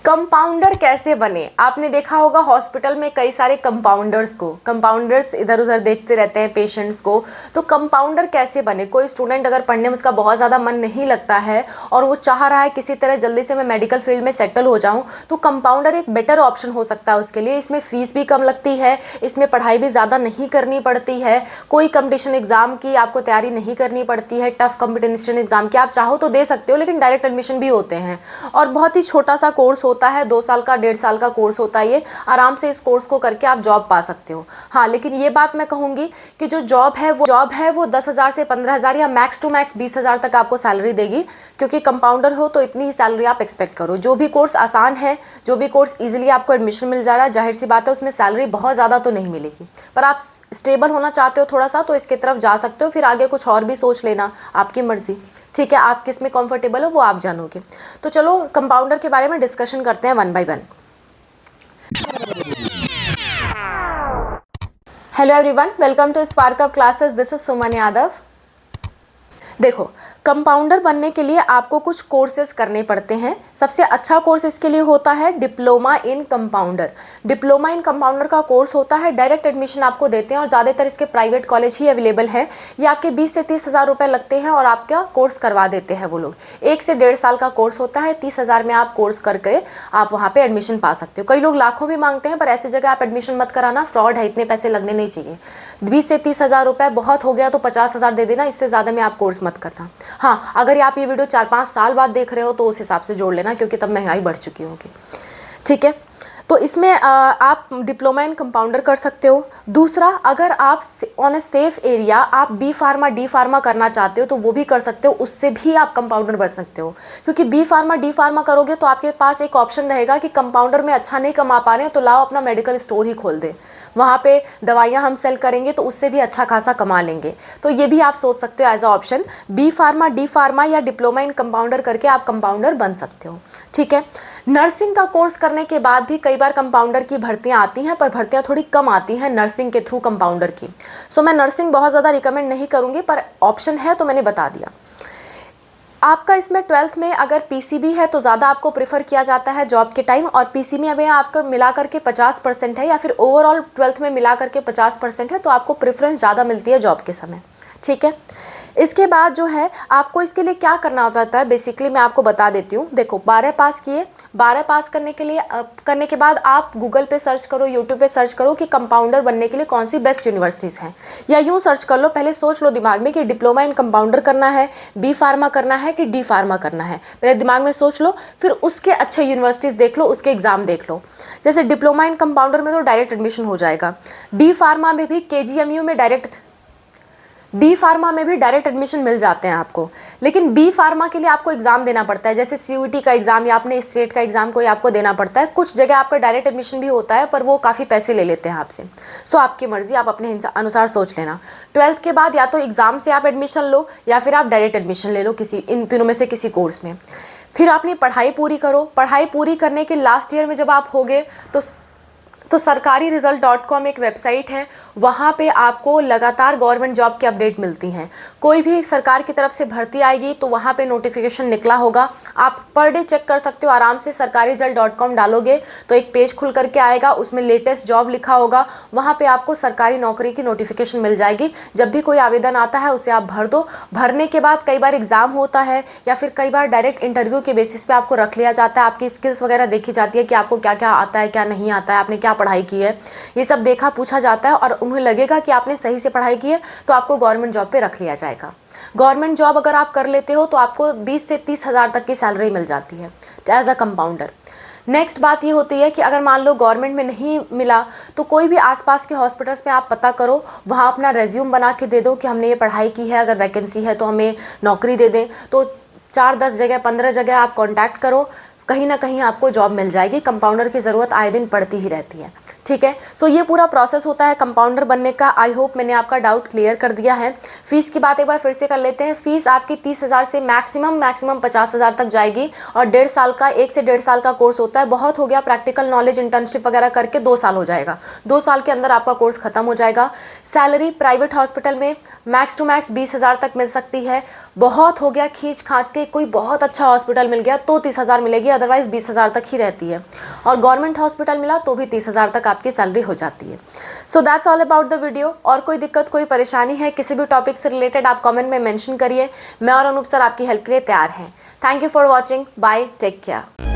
Compounder कैसे बने? आपने देखा होगा हॉस्पिटल में कई सारे कंपाउंडर्स इधर उधर देखते रहते हैं पेशेंट्स को। तो कंपाउंडर कैसे बने? कोई स्टूडेंट अगर पढ़ने में उसका बहुत ज़्यादा मन नहीं लगता है और वो चाह रहा है किसी तरह जल्दी से मैं मेडिकल फील्ड में सेटल हो जाऊँ, तो कंपाउंडर एक बेटर ऑप्शन हो सकता है उसके लिए। इसमें फ़ीस भी कम लगती है, इसमें पढ़ाई भी ज़्यादा नहीं करनी पड़ती है, कोई कंपटीशन एग्ज़ाम की आपको तैयारी नहीं करनी पड़ती है, टफ कंपटीशन एग्ज़ाम की आप चाहो तो दे सकते हो, लेकिन डायरेक्ट एडमिशन भी होते हैं और बहुत ही छोटा सा कोर्स होता है, 2 साल का 1.5 साल का कोर्स होता है ये। आराम से इस कोर्स को करके आप जॉब पा सकते हो। हाँ, लेकिन ये बात मैं कहूँगी कि जो जॉब है वो 10,000 से 15,000 या मैक्स टू मैक्स 20,000 तक आपको सैलरी देगी, क्योंकि कंपाउंडर हो तो इतनी ही सैलरी आप एक्सपेक्ट करो। जो भी कोर्स आसान है, जो भी कोर्स ईजिली आपको एडमिशन मिल जा रहा है, जाहिर सी बात है उसमें सैलरी बहुत ज़्यादा तो नहीं मिलेगी, पर आप स्टेबल होना चाहते हो थोड़ा सा तो इसकी तरफ जा सकते हो। फिर आगे कुछ और भी सोच लेना, आपकी मर्जी। ठीक है, आप किस में कंफर्टेबल हो वो आप जानोगे। तो चलो कंपाउंडर के बारे में डिस्कशन करते हैं one by one. Hello everyone, welcome to Spark Up Classes. This is Suman Yadav. देखो, कंपाउंडर बनने के लिए आपको कुछ कोर्सेज करने पड़ते हैं। सबसे अच्छा कोर्स इसके लिए होता है diploma in compounder. Diploma in compounder का कोर्स होता है, डायरेक्ट एडमिशन आपको देते हैं और ज़्यादातर इसके प्राइवेट कॉलेज ही अवेलेबल है। ये आपके 20 से 30,000 रुपये लगते हैं और आपका कोर्स करवा देते हैं वो लोग। 1 से 1.5 साल का कोर्स होता है, 30,000 में आप कोर्स करके आप वहाँ पर एडमिशन पा सकते हो। कई लोग लाखों भी मांगते हैं, पर ऐसी जगह आप एडमिशन मत कराना, फ्रॉड है, इतने पैसे लगने नहीं चाहिए। 20 से 30,000 रुपये बहुत हो गया तो 50,000 दे देना, इससे ज़्यादा में आप कोर्स मत करना। हाँ, अगर आप ये वीडियो 4-5 साल बाद देख रहे हो तो उस हिसाब से जोड़ लेना, क्योंकि तब महंगाई बढ़ चुकी होगी। ठीक है, तो इसमें आप डिप्लोमा इन कंपाउंडर कर सकते हो। दूसरा, अगर आप ऑन ए सेफ एरिया आप बी फार्मा डी फार्मा करना चाहते हो तो वो भी कर सकते हो, उससे भी आप कंपाउंडर बन सकते हो। क्योंकि बी फार्मा डी फार्मा करोगे तो आपके पास एक ऑप्शन रहेगा कि कंपाउंडर में अच्छा नहीं कमा पा रहे हैं तो लाओ अपना मेडिकल स्टोर ही खोल दे, वहाँ पे दवाइयाँ हम सेल करेंगे तो उससे भी अच्छा खासा कमा लेंगे। तो ये भी आप सोच सकते हो as a option, B pharma D pharma या डिप्लोमा इन कंपाउंडर करके आप कंपाउंडर बन सकते हो। ठीक है, नर्सिंग का कोर्स करने के बाद भी कई बार कंपाउंडर की भर्तियाँ आती हैं, पर भर्तियाँ थोड़ी कम आती हैं नर्सिंग के थ्रू कंपाउंडर की। सो मैं नर्सिंग बहुत ज़्यादा रिकमेंड नहीं करूँगी, पर ऑप्शन है तो मैंने बता दिया। आपका इसमें 12th में अगर पीसीबी है तो ज़्यादा आपको प्रेफर किया जाता है जॉब के टाइम, और पीसीबी में अभी आपका मिला करके 50% है या फिर ओवरऑल 12th में मिला करके 50% है, तो आपको प्रेफरेंस ज़्यादा मिलती है जॉब के समय। ठीक है, इसके बाद जो है आपको इसके लिए क्या करना पड़ता है, बेसिकली मैं आपको बता देती हूँ। देखो, 12 पास किए, 12 पास करने के बाद आप गूगल पे सर्च करो, यूट्यूब पे सर्च करो कि कंपाउंडर बनने के लिए कौन सी बेस्ट यूनिवर्सिटीज़ हैं, या यूँ सर्च कर लो, पहले सोच लो दिमाग में कि डिप्लोमा इन कंपाउंडर करना है, बी फार्मा करना है कि डी फार्मा करना है। पहले दिमाग में सोच लो, फिर उसके अच्छे यूनिवर्सिटीज़ देख लो, उसके एग्ज़ाम देख लो। जैसे डिप्लोमा इन कंपाउंडर में तो डायरेक्ट एडमिशन हो जाएगा, डी फार्मा में भी KGMU में डी फार्मा में भी डायरेक्ट एडमिशन मिल जाते हैं आपको, लेकिन बी फार्मा के लिए आपको एग्जाम देना पड़ता है, जैसे CUET का एग्जाम या अपने स्टेट का एग्जाम कोई आपको देना पड़ता है। कुछ जगह आपका डायरेक्ट एडमिशन भी होता है, पर वो काफ़ी पैसे ले लेते हैं आपसे। सो आपकी मर्जी, आप अपने अनुसार सोच लेना। 12th के बाद या तो एग्जाम से आप एडमिशन लो या फिर आप डायरेक्ट एडमिशन ले लो किसी इन तीनों में से किसी कोर्स में। फिर अपनी पढ़ाई पूरी करो। पढ़ाई पूरी करने के लास्ट ईयर में जब आप होगे तो sarkariresult.com एक वेबसाइट है, वहाँ पे आपको लगातार गवर्नमेंट जॉब की अपडेट मिलती हैं। कोई भी सरकार की तरफ से भर्ती आएगी तो वहाँ पे नोटिफिकेशन निकला होगा, आप पर डे चेक कर सकते हो आराम से। sarkariresult.com डालोगे तो एक पेज खुल करके आएगा, उसमें लेटेस्ट जॉब लिखा होगा, वहाँ पे आपको सरकारी नौकरी की नोटिफिकेशन मिल जाएगी। जब भी कोई आवेदन आता है उसे आप भर दो। भरने के बाद कई बार एग्ज़ाम होता है या फिर कई बार डायरेक्ट इंटरव्यू के बेसिस पे आपको रख लिया जाता है। आपकी स्किल्स वगैरह देखी जाती है कि आपको क्या क्या आता है, क्या नहीं आता है, आपने क्या पढ़ाई की है, ये सब देखा पूछा जाता है, और उन्हें लगेगा कि आपने सही से पढ़ाई की है तो आपको गवर्नमेंट जॉब पे रख लिया जाएगा। गवर्नमेंट जॉब अगर आप कर लेते हो तो आपको 20 से 30,000 तक की सैलरी मिल जाती है एज अ कंपाउंडर। नेक्स्ट बात ये होती है कि अगर मान लो गवर्नमेंट में नहीं मिला तो कोई भी आसपास के हॉस्पिटल्स में आप पता करो, वहाँ अपना रेज्यूम बना के दे दो कि हमने ये पढ़ाई की है, अगर वैकेंसी है तो हमें नौकरी दे दें। तो 4-10 जगह 15 जगह आप कॉन्टैक्ट करो, कहीं ना कहीं आपको जॉब मिल जाएगी। कंपाउंडर की ज़रूरत आए दिन पड़ती ही रहती है। ठीक है। सो ये पूरा प्रोसेस होता है कंपाउंडर बनने का। आई होप मैंने आपका डाउट क्लियर कर दिया है। फीस की बात एक बार फिर से कर लेते हैं। फीस आपकी 30,000 से मैक्सिमम 50,000 तक जाएगी और 1.5 साल का 1 से 1.5 साल का कोर्स होता है। बहुत हो गया, प्रैक्टिकल नॉलेज इंटर्नशिप वगैरह करके 2 साल हो जाएगा। 2 साल के अंदर आपका कोर्स खत्म हो जाएगा। सैलरी प्राइवेट हॉस्पिटल में मैक्स टू मैक्स 20,000 तक मिल सकती है। बहुत हो गया, खींच खाच के कोई बहुत अच्छा हॉस्पिटल मिल गया तो 30,000 मिलेगी, अदरवाइज 20,000 तक ही रहती है। और गवर्नमेंट हॉस्पिटल मिला तो भी 30,000 तक आपकी सैलरी हो जाती है। So that's all about the video. और कोई दिक्कत, कोई परेशानी है किसी भी टॉपिक से रिलेटेड, आप कमेंट में मेंशन करिए। मैं और अनूप सर आपकी हेल्प के लिए तैयार हैं। Thank you for watching. Bye, take care.